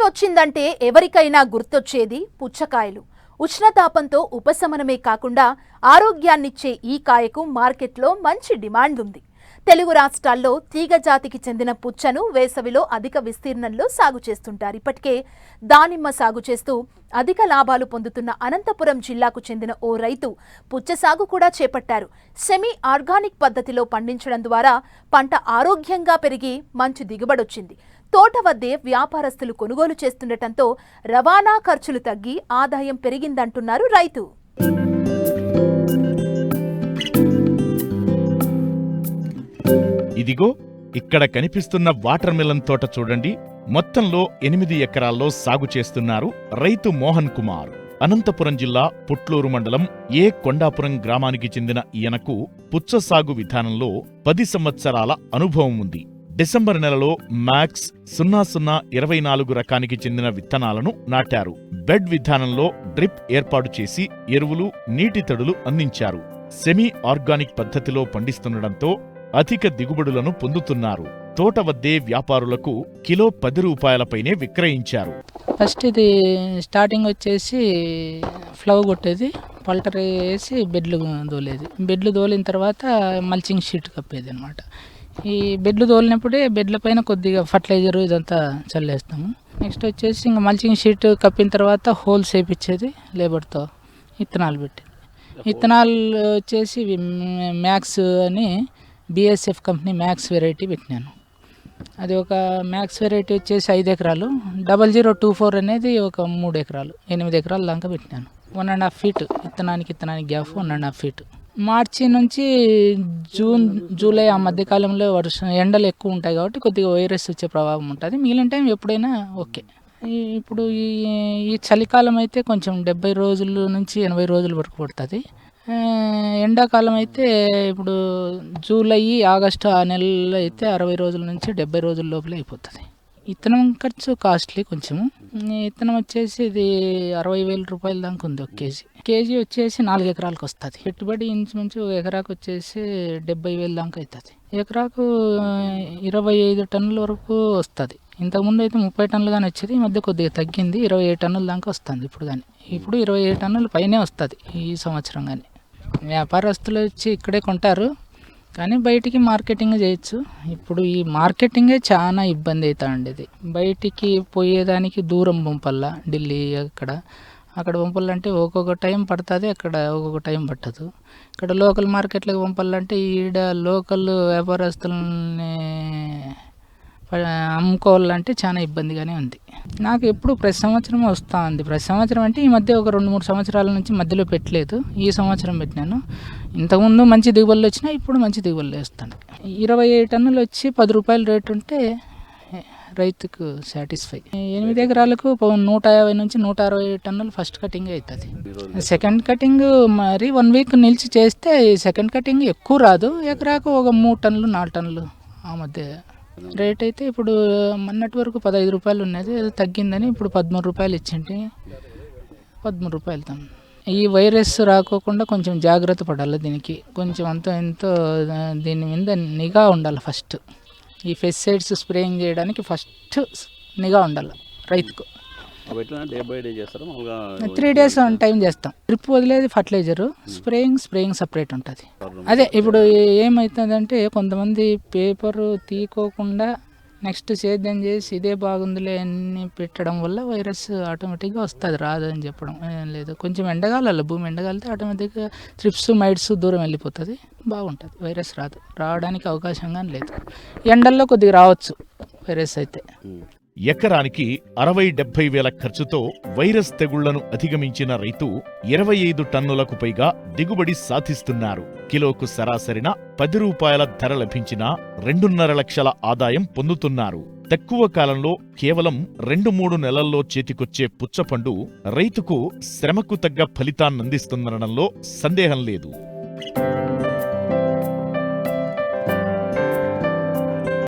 వచ్చిందంటే ఎవరికైనా గుర్తొచ్చేది పుచ్చకాయలు. ఉష్ణతాపంతో ఉపశమనమే కాకుండా ఆరోగ్యాన్నిచ్చే ఈ కాయకు మార్కెట్లో మంచి డిమాండ్ ఉంది. తెలుగు రాష్ట్రాల్లో తీగ జాతికి చెందిన పుచ్చను వేసవిలో అధిక విస్తీర్ణంలో సాగు చేస్తుంటారు. ఇప్పటికే దానిమ్మ సాగు చేస్తూ అధిక లాభాలు పొందుతున్న అనంతపురం జిల్లాకు చెందిన ఓ రైతు పుచ్చ సాగు కూడా చేపట్టారు. సెమీ ఆర్గానిక్ పద్ధతిలో పండించడం ద్వారా పంట ఆరోగ్యంగా పెరిగి మంచి దిగుబడొచ్చింది. తోట వద్దే వ్యాపారస్తులు కొనుగోలు చేస్తుండటంతో రవాణా ఖర్చులు తగ్గి ఆదాయం పెరిగిందంటున్నారు రైతు. ఇదిగో ఇక్కడ కనిపిస్తున్న వాటర్ మిలన్ తోట చూడండి. మొత్తంలో 8 ఎకరాల్లో సాగు చేస్తున్నారు రైతు మోహన్ కుమార్. అనంతపురం జిల్లా పుట్లూరు మండలం కొండాపురం గ్రామానికి చెందిన ఈయనకు పుచ్చ సాగు విధానంలో 10 సంవత్సరాల అనుభవం ఉంది. డిసెంబర్ నెలలో మ్యాక్స్ 0024 రకానికి చెందిన విత్తనాలను నాటారు. బెడ్ విధానంలో డ్రిప్ ఏర్పాటు చేసి ఎరువులు, నీటి తడులు అందించారు. సెమీ ఆర్గానిక్ పద్ధతిలో పండిస్తుండటంతో అధిక దిగుబడులను పొందుతున్నారు. తోట వద్దే వ్యాపారులకు కిలో 10 రూపాయలపైనే విక్రయించారు. ఫస్ట్ ఇది స్టార్టింగ్ వచ్చేసి ఫ్లవ్ కొట్టేది, పల్టర్ వేసి బెడ్లు దోలేది. బెడ్లు దోలిన తర్వాత మల్చింగ్ షీట్ కప్పేది అనమాట. ఈ బెడ్లు తోలినప్పుడే బెడ్ల పైన కొద్దిగా ఫర్టిలైజర్ ఇదంతా చల్లేస్తాము. నెక్స్ట్ వచ్చేసి ఇంకా మల్చింగ్ షీట్ కప్పిన తర్వాత హోల్స్ వేయించేది లేబర్తో, విత్తనాలు పెట్టేది. విత్తనాలు వచ్చేసి మ్యాక్స్ అని బిఎస్ఎఫ్ కంపెనీ మ్యాక్స్ వెరైటీ పెట్టినాను. అది ఒక మ్యాక్స్ వెరైటీ వచ్చేసి 5 ఎకరాలు, 0024 అనేది ఒక 3 ఎకరాలు, 8 ఎకరాల దాకా పెట్టినాను. 1.5 ఫీట్ విత్తనానికి గ్యాప్ 1.5 ఫీట్. మార్చి నుంచి జూన్, జూలై ఆ మధ్యకాలంలో ఎండలు ఎక్కువ ఉంటాయి కాబట్టి కొద్దిగా వైరస్ వచ్చే ప్రభావం ఉంటుంది. మిగిలిన టైం ఎప్పుడైనా ఓకే. ఇప్పుడు ఈ చలికాలం అయితే కొంచెం 70 రోజుల నుంచి 80 రోజుల వరకు పడుతుంది. ఎండాకాలం అయితే ఇప్పుడు జూలై, ఆగస్టు ఆ నెలలో అయితే 60 రోజుల నుంచి 70 రోజుల లోపల అయిపోతుంది. విత్తనం ఖర్చు కాస్ట్లీ కొంచెము. విత్తనం వచ్చేసి ఇది 60,000 రూపాయల దాకా ఉంది ఒక కేజీ వచ్చేసి 4 ఎకరాలకు వస్తుంది. పెట్టుబడి ఇంచుమించు ఎకరాకు వచ్చేసి 70,000 దాకా అవుతుంది. ఎకరాకు 25 టన్నుల వరకు వస్తుంది. ఇంతకుముందు అయితే 30 టన్నులు కానీ వచ్చేది, ఈ మధ్య కొద్దిగా తగ్గింది, 27 టన్నుల దాకా వస్తుంది ఇప్పుడు. కానీ ఇప్పుడు 27 టన్నుల పైనే వస్తుంది ఈ సంవత్సరం. కానీ వ్యాపారస్తులు వచ్చి ఇక్కడే కొంటారు, కానీ బయటికి మార్కెటింగ్ చేయొచ్చు. ఇప్పుడు ఈ మార్కెటింగే చాలా ఇబ్బంది అవుతా ఉండేది. బయటికి పోయేదానికి దూరం పంపల్లా, ఢిల్లీ అక్కడ పంపాలంటే ఒక్కొక్క టైం పడుతుంది, అక్కడ ఒక్కొక్క టైం పట్టదు. ఇక్కడ లోకల్ మార్కెట్లకు పంపాలంటే ఈడ లోకల్ వ్యాపారస్తులని అమ్ముకోవాలంటే చాలా ఇబ్బందిగానే ఉంది. నాకు ఎప్పుడు ప్రతి సంవత్సరం వస్తూ ఉంది. ప్రతి సంవత్సరం అంటే ఈ మధ్య ఒక 2-3 సంవత్సరాల నుంచి మధ్యలో పెట్టలేదు, ఈ సంవత్సరం పెట్టినాను. ఇంతకుముందు మంచి దిగుబడులు వచ్చినా ఇప్పుడు మంచి దిగుబడులు వేస్తాను. 25 టన్నులు వచ్చి 10 రూపాయల రేటు ఉంటే రైతుకు సాటిస్ఫై. 8 ఎకరాలకు 150 నుంచి 160 టన్నులు ఫస్ట్ కటింగ్ అవుతుంది. సెకండ్ కటింగ్ మరి 1 వీక్ నిలిచి చేస్తే సెకండ్ కటింగ్ ఎక్కువ రాదు. ఎకరాకు ఒక 3 టన్నులు 4 టన్నులు ఆ మధ్య రేట్ అయితే ఇప్పుడు మొన్నటి వరకు 15 రూపాయలు ఉన్నది, అది తగ్గిందని ఇప్పుడు 13 రూపాయలు ఇచ్చింటి, 13 రూపాయలు. ఈ వైరస్ రాకోకుండా కొంచెం జాగ్రత్త పడాలి. దీనికి కొంచెం అంతో ఎంతో దీని మీద నిఘా ఉండాలి. ఫస్ట్ ఈ పెస్టిసైడ్స్ స్ప్రేయింగ్ చేయడానికి ఫస్ట్ నిఘా ఉండాలి రైతుకు. 3 డేస్ టైం చేస్తాం. డ్రిప్ వదిలేది ఫర్టిలైజరు, స్ప్రేయింగ్ సపరేట్ ఉంటుంది. అదే ఇప్పుడు ఏమవుతుందంటే కొంతమంది పేపరు తీకోకుండా నెక్స్ట్ సేద్యం చేసి ఇదే బాగుందిలే అని పెట్టడం వల్ల వైరస్ ఆటోమేటిక్గా వస్తుంది, రాదు అని చెప్పడం ఏం లేదు. కొంచెం ఎండగాల, భూమి ఎండగాలితే ఆటోమేటిక్గా త్రిప్స్, మైట్స్ దూరం వెళ్ళిపోతుంది, బాగుంటుంది. వైరస్ రాదు, రావడానికి అవకాశంగా లేదు. ఎండల్లో కొద్దిగా రావచ్చు వైరస్ అయితే. ఎకరానికి 60-70 వేల ఖర్చుతో వైరస్ తెగుళ్లను అధిగమించిన రైతు 25 టన్నులకు పైగా దిగుబడి సాధిస్తున్నారు. కిలోకు సరాసరిన 10 రూపాయల ధర లభించినా 2.5 లక్షల ఆదాయం పొందుతున్నారు. తక్కువ కాలంలో కేవలం 2-3 నెలల్లో చేతికొచ్చే పుచ్చపండు రైతుకు శ్రమకు తగ్గ ఫలితాన్నందిస్తుందనడంలో సందేహం లేదు.